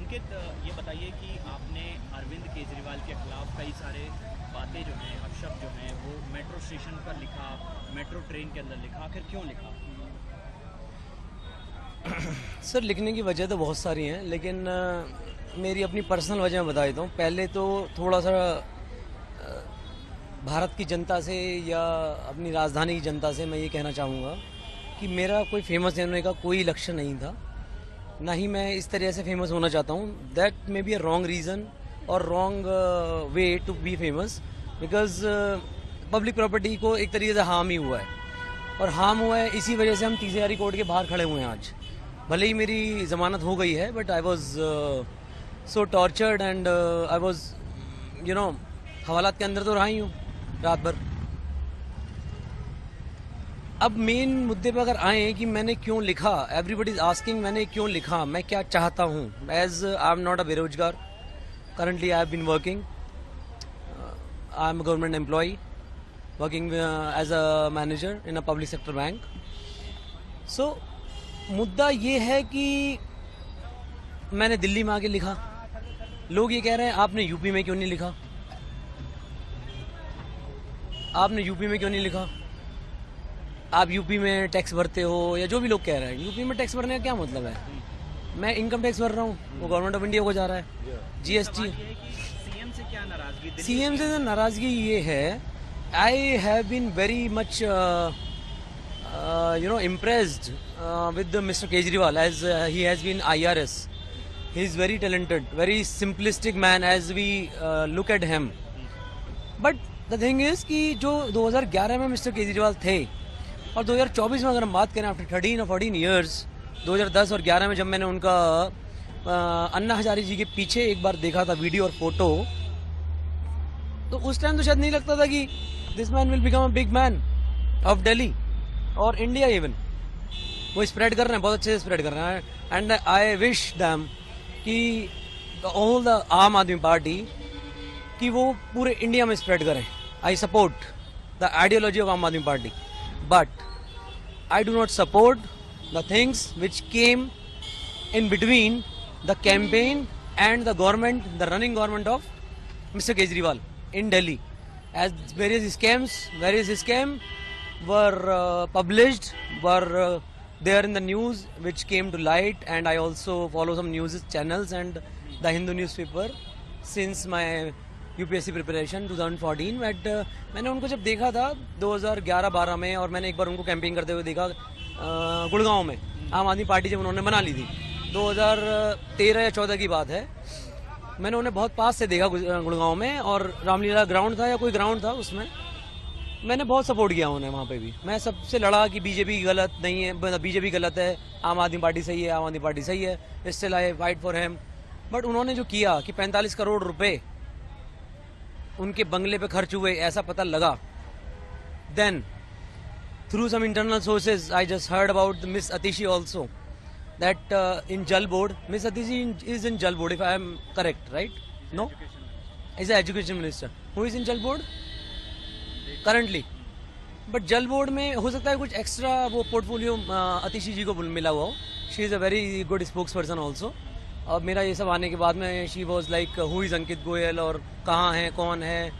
अंकित, ये बताइए कि आपने अरविंद केजरीवाल के खिलाफ कई सारे बातें जो हैं, अपशब्द जो हैं, वो मेट्रो स्टेशन पर लिखा, मेट्रो ट्रेन के अंदर लिखा, आखिर क्यों लिखा? सर, लिखने की वजह तो बहुत सारी हैं, लेकिन मेरी अपनी पर्सनल वजह मैं बता देता हूँ। पहले तो थोड़ा सा भारत की जनता से या अपनी राजधानी की जनता से मैं ये कहना चाहूँगा कि मेरा कोई फेमस होने का कोई लक्ष्य नहीं था, ना ही मैं इस तरह से फेमस होना चाहता हूँ। That may be a wrong reason और wrong way to be famous, because public property को एक तरीके से हार्म ही हुआ है, और हार्म हुआ है इसी वजह से हम तीसरी कोर्ट के बाहर खड़े हुए हैं आज। भले ही मेरी ज़मानत हो गई है, but I was so tortured and I was हवालात के अंदर तो रहा ही हूँ रात भर। अब मेन मुद्दे पर अगर आए कि मैंने क्यों लिखा, एवरीबडी इज आस्किंग मैंने क्यों लिखा, मैं क्या चाहता हूँ। As I am not a बेरोजगार, currently I have been working, I am a government employee working as a manager in a public sector bank. So मुद्दा ये है कि मैंने दिल्ली में आके लिखा। लोग ये कह रहे हैं आपने यूपी में क्यों नहीं लिखा, आपने यूपी में क्यों नहीं लिखा, आप यूपी में टैक्स भरते हो, या जो भी लोग कह रहे हैं। यूपी में टैक्स भरने का क्या मतलब है? मैं इनकम टैक्स भर रहा हूँ, वो गवर्नमेंट ऑफ इंडिया को जा रहा है, जीएसटी। सीएम से क्या नाराजगी? सीएम से तो नाराजगी ये है, I have been very much impressed with Mr. Kejriwal, as he has been IRS. He is very talented, very simplistic man as we look at him. But the thing is कि जो 2011 में mister Kejriwal थे और 2024 में अगर हम बात करें, आफ्टर 13 और 14 ईयर्स, 2010 और 11 में जब मैंने उनका अन्ना हजारे जी के पीछे एक बार देखा था वीडियो और फोटो, तो उस टाइम तो शायद नहीं लगता था कि this man will become a big man of Delhi और इंडिया इवन। वो स्प्रेड कर रहे हैं, बहुत अच्छे से स्प्रेड कर रहे हैं, एंड आई विश दैम कि ऑल द आम आदमी पार्टी कि वो पूरे इंडिया में स्प्रेड करें। I support the ideology of आम आदमी party, but I do not support the things which came in between the campaign and the government, the running government of mister Kejriwal in Delhi, as various scams were published, were there in the news, which came to light, and I also follow some news channels and the Hindu newspaper since my UPSC preparation 2014. But मैंने उनको जब देखा था 2011-12 में, और मैंने एक बार उनको कैंपेन करते हुए देखा गुड़गांव में, आम आदमी पार्टी जब उन्होंने बना ली थी, 2013 या 14 की बात है। मैंने उन्हें बहुत पास से देखा गुड़गांव में, और रामलीला ग्राउंड था या कोई ग्राउंड था, उसमें मैंने बहुत सपोर्ट किया उन्हें। वहाँ पे भी मैं सबसे लड़ा कि बीजेपी गलत नहीं है, बीजेपी गलत है, आम आदमी पार्टी सही है, आम आदमी पार्टी सही है, still I fight for him. But उन्होंने जो किया कि 45 करोड़ रुपए उनके बंगले पे खर्च हुए, ऐसा पता लगा। Then through some internal sources I just heard about miss Atishi also, that in Jal board, Miss Atishi is in Jal board, if I am correct, right? No? Is the education minister. Who is in Jal board? Currently. But Jal board में हो सकता है कुछ extra वो portfolio Atishi जी को मिला हुआ हो। She is a very good spokesperson also. अब मेरा ये सब आने के बाद में she was like who is Ankit Goyal, और कहाँ है, कौन है,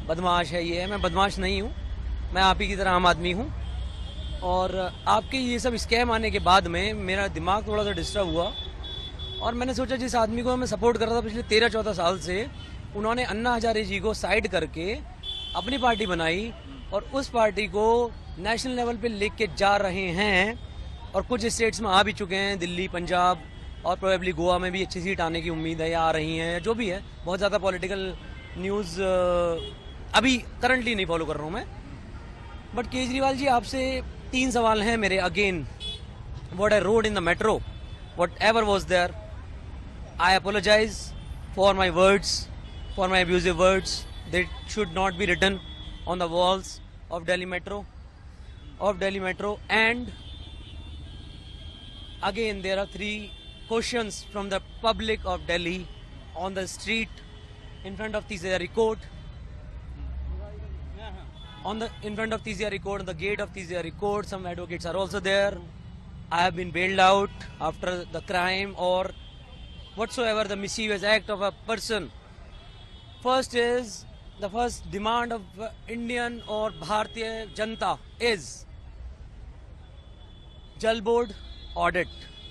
बदमाश है, ये है। मैं बदमाश नहीं हूँ, मैं आप ही की तरह आम आदमी हूँ। और आपके ये सब स्कैम आने के बाद में मेरा दिमाग थोड़ा सा डिस्टर्ब हुआ, और मैंने सोचा जिस आदमी को मैं सपोर्ट कर रहा था पिछले 13-14 साल से, उन्होंने अन्ना हजारे जी को साइड करके अपनी पार्टी बनाई, और उस पार्टी को नेशनल लेवल पे लेके जा रहे हैं, और कुछ स्टेट्स में आ भी चुके हैं, दिल्ली, पंजाब, और प्रोबेबली गोवा में भी अच्छी सीट आने की उम्मीद है या आ रही हैं, जो भी है। बहुत ज़्यादा पॉलिटिकल न्यूज़ अभी करंटली नहीं फॉलो कर रहा हूँ मैं। बट केजरीवाल जी, आपसे 3 सवाल हैं मेरे again. What I wrote in the metro, whatever was there, I apologize for my words, for my abusive words, they should not be written on the walls of Delhi metro, and again there are 3 questions from the public of Delhi on the street in front of Tizari Court, in front of Tizari Court, on the gate of Tizari Court. Some advocates are also there. I have been bailed out after the crime, or whatsoever the mischievous act of a person. First is the first demand of Indian or Bharatiya Janata is Jal Board audit,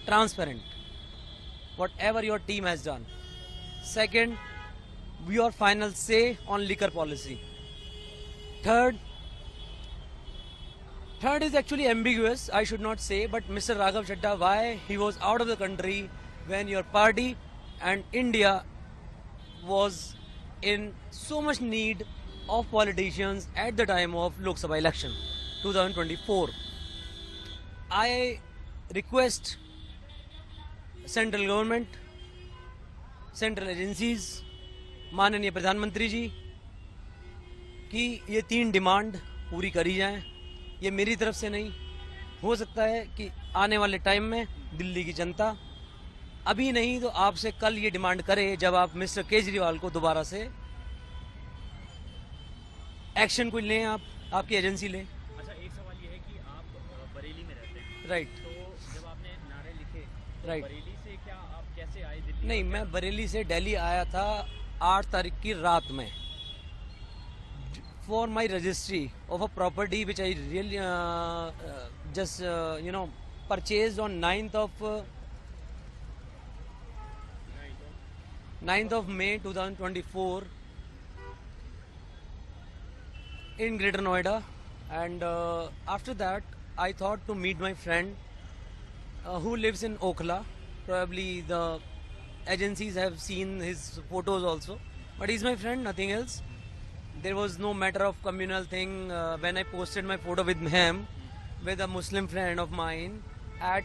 transparent, whatever your team has done. Second, your final say on liquor policy. Third is actually ambiguous, I should not say, but Mr. Raghav Chadha, why he was out of the country when your party and India was in so much need of politicians at the time of Lok Sabha election 2024. I request central government, central agencies, माननीय प्रधानमंत्री जी कि ये 3 demand पूरी करी जाएं. ये मेरी तरफ से नहीं, हो सकता है कि आने वाले टाइम में दिल्ली की जनता अभी नहीं तो आपसे कल ये डिमांड करे जब आप मिस्टर केजरीवाल को दोबारा से एक्शन कोई लें, आपकी एजेंसी ले. अच्छा, एक सवाल ये है कि आप बरेली में रहते हैं, राइट. तो जब आपने नारे लिखे राइट. बरेली से क्या आप कैसे आए दिल्ली? नहीं, मैं बरेली से दिल्ली आया था 8 तारीख की रात में for my registry of a property which I really just purchased on 9th of May 2024 in Greater Noida, and after that I thought to meet my friend who lives in Okhla. Probably the agencies have seen his photos also, but he's my friend, nothing else. There was no matter of communal thing when I posted my photo with him, with a Muslim friend of mine at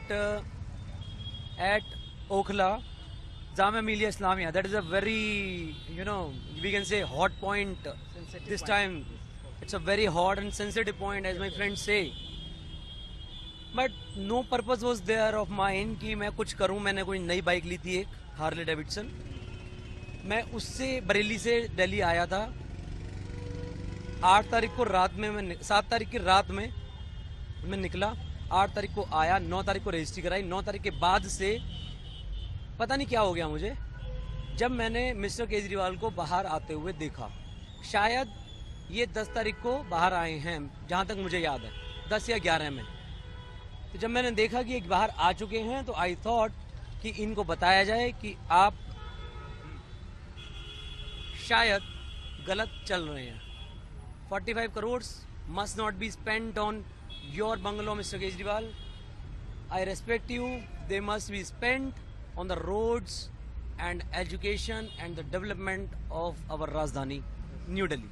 Okhla, Jamia Millia Islamia. That is a very, we can say hot point. Sensitive This point. time, it's a very hot and sensitive point, as my friends say. But no purpose was there of mine कि मैं कुछ करूं. मैंने कोई नई bike ली थी, एक Harley Davidson. मैं उससे बरेली से दिल्ली आया था. 8 तारीख को रात में 7 तारीख की रात में मैं निकला. 8 तारीख को आया, 9 तारीख को रजिस्ट्री कराई. 9 तारीख के बाद से पता नहीं क्या हो गया मुझे, जब मैंने मिस्टर केजरीवाल को बाहर आते हुए देखा. शायद ये 10 तारीख को बाहर आए हैं, जहां तक मुझे याद है, 10 या 11 में. तो जब मैंने देखा कि एक बाहर आ चुके हैं तो आई थॉट कि इनको बताया जाए कि आप शायद गलत चल रहे हैं. 45 crores must not be spent on your bungalow, Mr. Kejriwal. I respect you. They must be spent on the roads and education and the development of our Rajdhani, New Delhi.